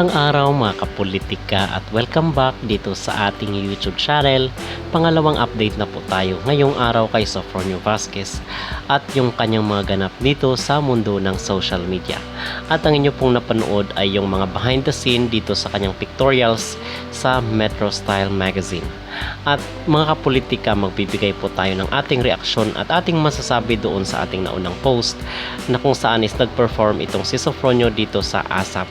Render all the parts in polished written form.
Ang araw mga kapolitika at welcome back dito sa ating YouTube channel. Pangalawang update na po tayo ngayong araw kay Sofronio Vasquez at yung kanyang mga ganap dito sa mundo ng social media. At ang inyo pong napanood ay yung mga behind the scene dito sa kanyang pictorials sa Metro Style Magazine. At mga kapolitika, magbibigay po tayo ng ating reaksyon at ating masasabi doon sa ating naunang post na kung saan is nag-perform itong si Sofronio dito sa ASAP.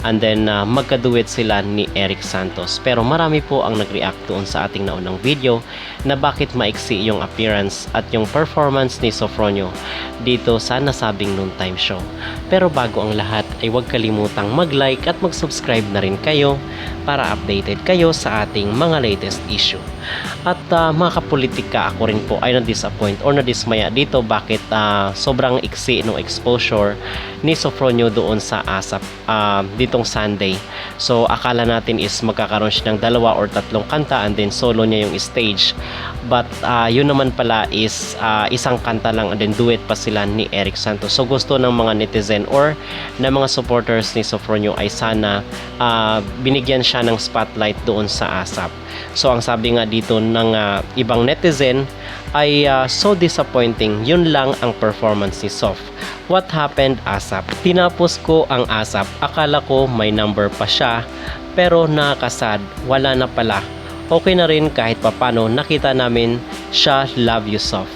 And then magkaduet sila ni Eric Santos. Pero marami po ang nag-react doon sa ating naunang video na bakit maiksi yung appearance at yung performance ni Sofronio dito sa nasabing noontime show. Pero bago ang lahat ay huwag kalimutang mag-like at mag-subscribe na rin kayo para updated kayo sa ating mga latest issue. At mga kapolitika, ako rin po ay na-disappoint or na-dismaya dito bakit sobrang iksi ng exposure ni Sofronio doon sa ASAP ditong Sunday. So akala natin is magkakaroon siya ng 2 or 3 kanta and then solo niya yung stage. But yun naman pala is isang kanta lang and then duet pa sila ni Eric Santos. So gusto ng mga netizen or ng mga supporters ni Sofronio ay sana binigyan siya ng spotlight doon sa ASAP. So ang sabi nga dito ng ibang netizen ay so disappointing, yun lang ang performance ni Sof. What happened ASAP? Tinapos ko ang ASAP, akala ko may number pa siya pero nakakasad, wala na pala. Okay na rin kahit papano nakita namin siya, love you Sof.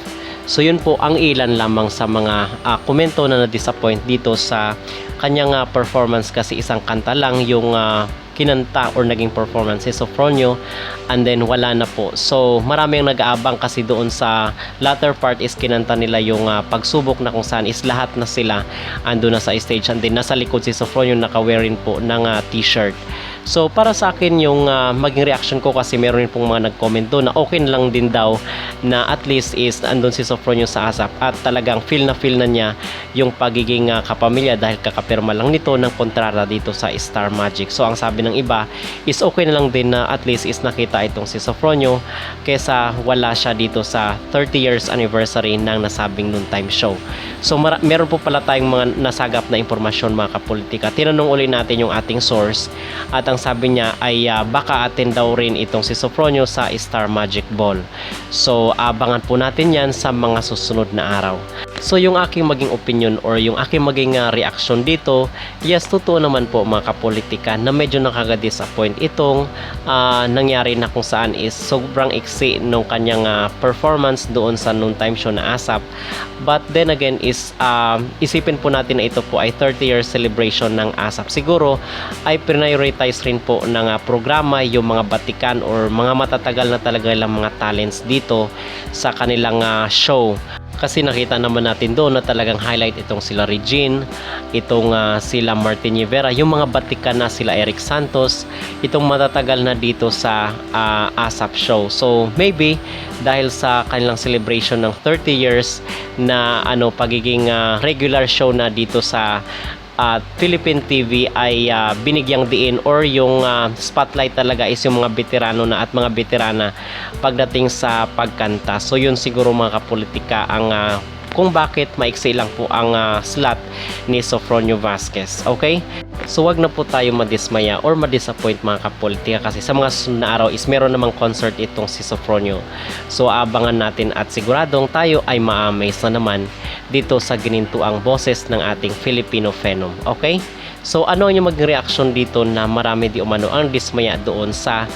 So yun po ang ilan lamang sa mga komento na na-disappoint dito sa kanyang performance kasi isang kanta lang yung kinanta or naging performance si Sofronio and then wala na po. So maraming nag-aabang kasi doon sa latter part is kinanta nila yung pagsubok na kung saan is lahat na sila ando na sa stage and then nasa likod si Sofronio naka-wearing po ng t-shirt. So para sa akin yung maging reaction ko kasi meron rin pong mga nag-comment doon na okay na lang din daw na at least is andun si Sofronio sa ASAP at talagang feel na niya yung pagiging kapamilya dahil kakapirma lang nito ng kontrata dito sa Star Magic. So ang sabi ng iba is okay na lang din na at least is nakita itong si Sofronio kesa wala siya dito sa 30 years anniversary ng nasabing noontime show. So meron po pala tayong mga nasagap na impormasyon mga kapolitika. Tinanong uli natin yung ating source at ang sabi niya ay baka attend daw rin itong si Sofronio sa Star Magic Ball. So abangan po natin yan sa mga susunod na araw. So yung aking maging opinion or yung aking maging reaction dito, yes, totoo naman po mga kapolitika na medyo nakaka-disappoint itong nangyari na kung saan is sobrang iksi nung kanyang performance doon sa noontime show na ASAP. But then again is isipin po natin na ito po ay 30-year celebration ng ASAP. Siguro ay prioritize rin po ng programa yung mga batikan or mga matatagal na talaga lang mga talents dito sa kanilang show. Kasi nakita naman natin doon na talagang highlight itong sila Regine, itong sila Martin Rivera, yung mga batikan na sila Eric Santos, itong matatagal na dito sa ASAP show. So maybe dahil sa kanilang celebration ng 30 years na pagiging regular show na dito sa Philippine TV ay binigyang diin or yung spotlight talaga is yung mga veterano na at mga veterana pagdating sa pagkanta. So yun siguro mga kapolitika ang kung bakit maiksi lang po ang slot ni Sofronio Vasquez. Okay? So wag na po tayo madismaya or madisappoint mga kapolitika kasi sa mga susunod na araw is meron namang concert itong si Sofronio. So abangan natin at siguradong tayo ay ma-amaze na naman dito sa ginintuang boses ng ating Filipino Phenom. Okay? So ano ang yung maging reaction dito na marami di umano ang dismaya doon sa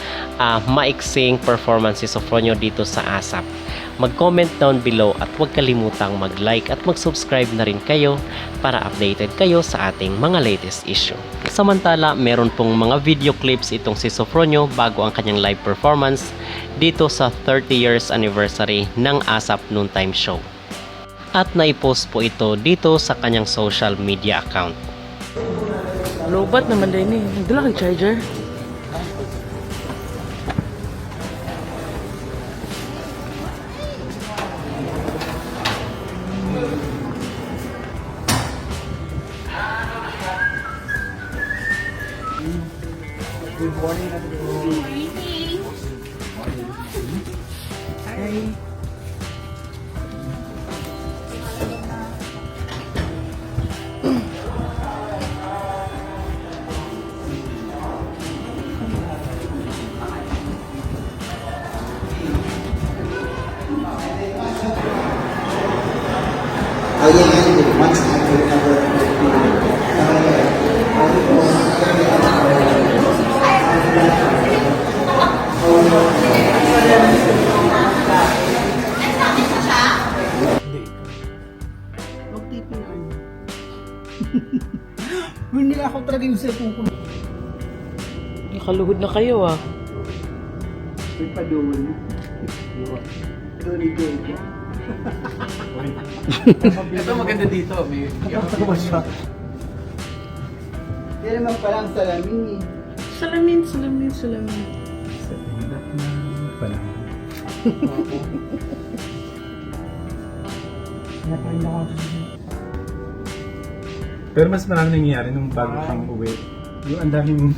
maiksing performance si Sofronio dito sa ASAP? Mag-comment down below at huwag kalimutang mag-like at mag-subscribe na rin kayo para updated kayo sa ating mga latest issue. Samantala, meron pong mga video clips itong si Sofronio bago ang kanyang live performance dito sa 30 years anniversary ng ASAP Noontime Show. At naipost po ito dito sa kanyang social media account. Lobat naman din eh. Nagdala kang charger. Good morning, everyone. Hi. Nakaluhod na kayo ah. May padul. Doon ito. Ito maganda dito. May Tapos siya. Yan naman palang salamin eh. Salamin, salamin, salamin. Pala. Pero mas marami nangyayari nung bago kang uwi. Yung ang daming...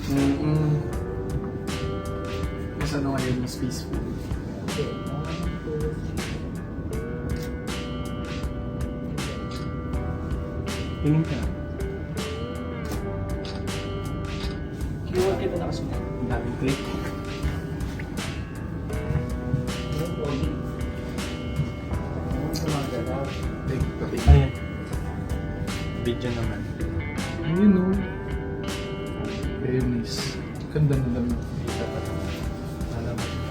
Mas ano ngayon, mas peaceful. Tingin ka. Keyword kita nakasunod. Ang daming click. Ayan. Video naman. Ayun o. Very nice. Ganda na naman.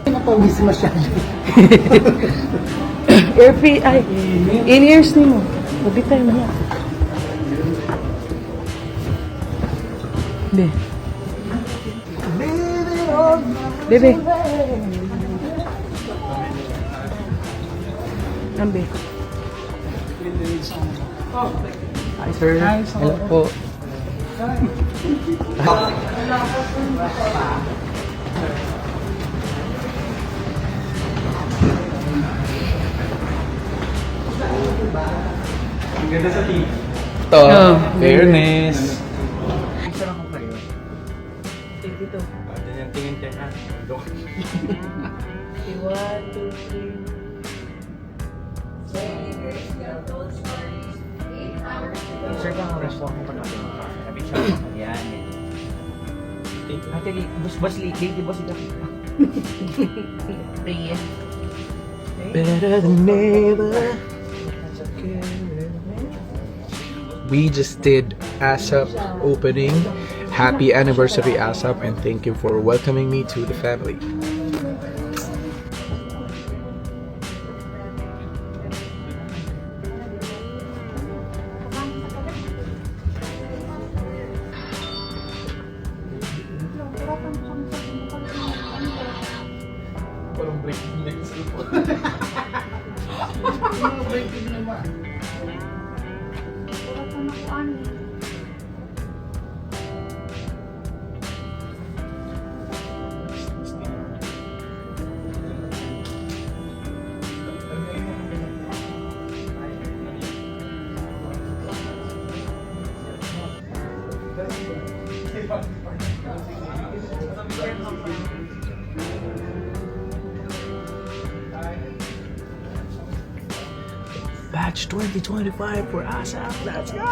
Napawis masyado. Airfree, ay, in-ears ni mo. Mabitay mo na. Be. Bebe. Ambe. Hi sir. Hello po. Ang ganda sa TV. Ito. Fairness. Dito. Diyan yung tingin ka ha. Doon. 1, 2, 3. Sir, kang oras po ako pa natin. Sabi siya, yan eh. Actually, bus lady boss ito. Better than never. We just did ASAP opening. Happy anniversary ASAP and thank you for welcoming me to the family. Parang breaking news po. Breaking naman. Batch 2025 for ASAP. Let's go!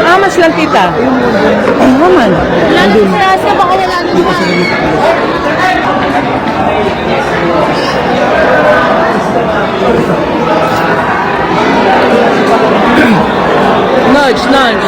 Amas lang tita. Ay, naman. Lalo sa Asia, baka wala naman. Nudge, nudge.